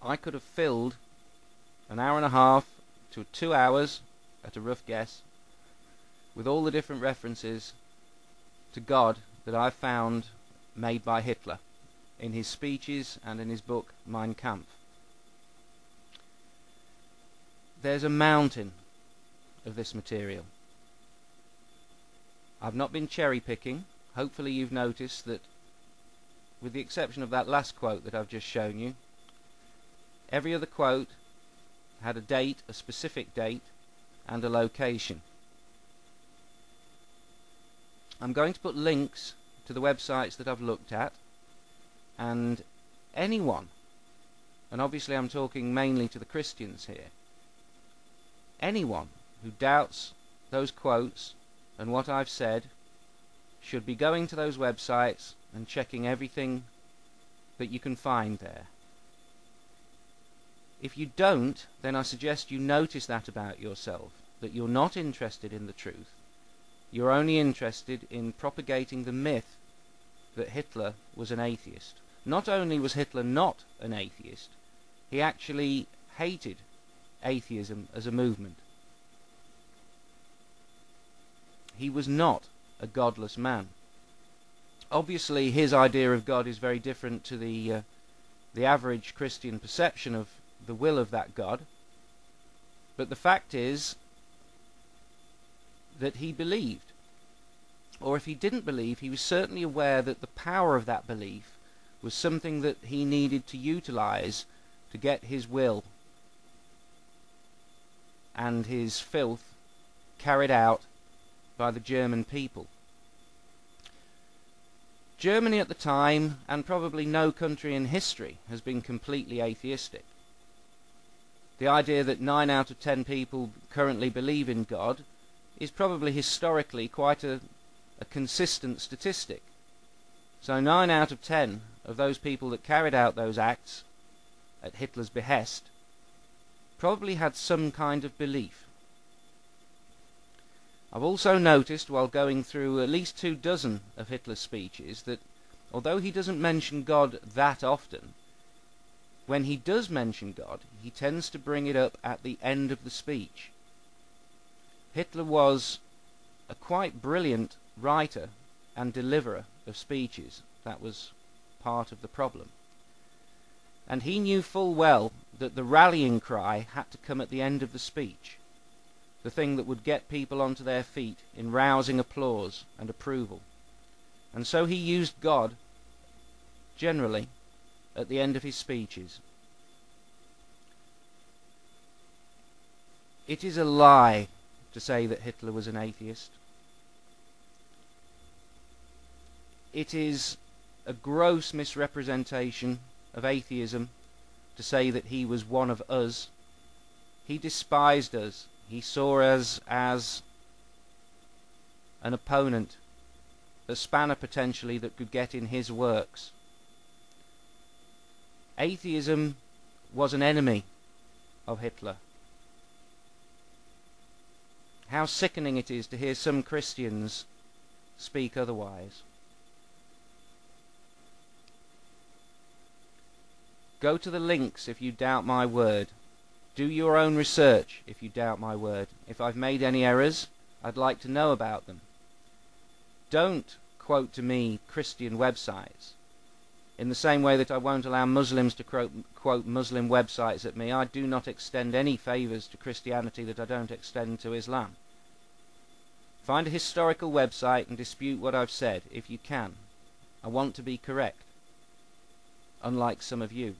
I could have filled an hour and a half to 2 hours, at a rough guess, with all the different references to God that I've found made by Hitler in his speeches and in his book Mein Kampf. There's a mountain of this material. I've not been cherry picking. Hopefully you've noticed that, with the exception of that last quote that I've just shown you, every other quote had a date, a specific date, and a location. I'm going to put links to the websites that I've looked at, and anyone, and obviously I'm talking mainly to the Christians here, anyone who doubts those quotes and what I've said should be going to those websites and checking everything that you can find there. If you don't, then I suggest you notice that about yourself, that you're not interested in the truth. You're only interested in propagating the myth that Hitler was an atheist. Not only was Hitler not an atheist, he actually hated atheism as a movement. He was not a godless man. Obviously his idea of God is very different to the average Christian perception of the will of that God, but the fact is that he believed, or if he didn't believe, he was certainly aware that the power of that belief was something that he needed to utilize to get his will and his filth carried out by the German people. Germany at the time, and probably no country in history, has been completely atheistic. The idea that 9 out of 10 people currently believe in God is probably historically quite a consistent statistic. So 9 out of 10 of those people that carried out those acts at Hitler's behest probably had some kind of belief. I've also noticed, while going through at least 24 of Hitler's speeches, that although he doesn't mention God that often, when he does mention God, he tends to bring it up at the end of the speech. Hitler was a quite brilliant writer and deliverer of speeches. That was part of the problem. And he knew full well that the rallying cry had to come at the end of the speech, the thing that would get people onto their feet in rousing applause and approval. And so he used God, generally, at the end of his speeches. It is a lie to say that Hitler was an atheist. It is a gross misrepresentation of atheism to say that he was one of us. He despised us. He saw us as an opponent, a spanner potentially that could get in his works. Atheism was an enemy of Hitler. How sickening it is to hear some Christians speak otherwise. Go to the links if you doubt my word. Do your own research if you doubt my word. If I've made any errors, I'd like to know about them. Don't quote to me Christian websites. In the same way that I won't allow Muslims to quote Muslim websites at me, I do not extend any favours to Christianity that I don't extend to Islam. Find a historical website and dispute what I've said, if you can. I want to be correct, unlike some of you.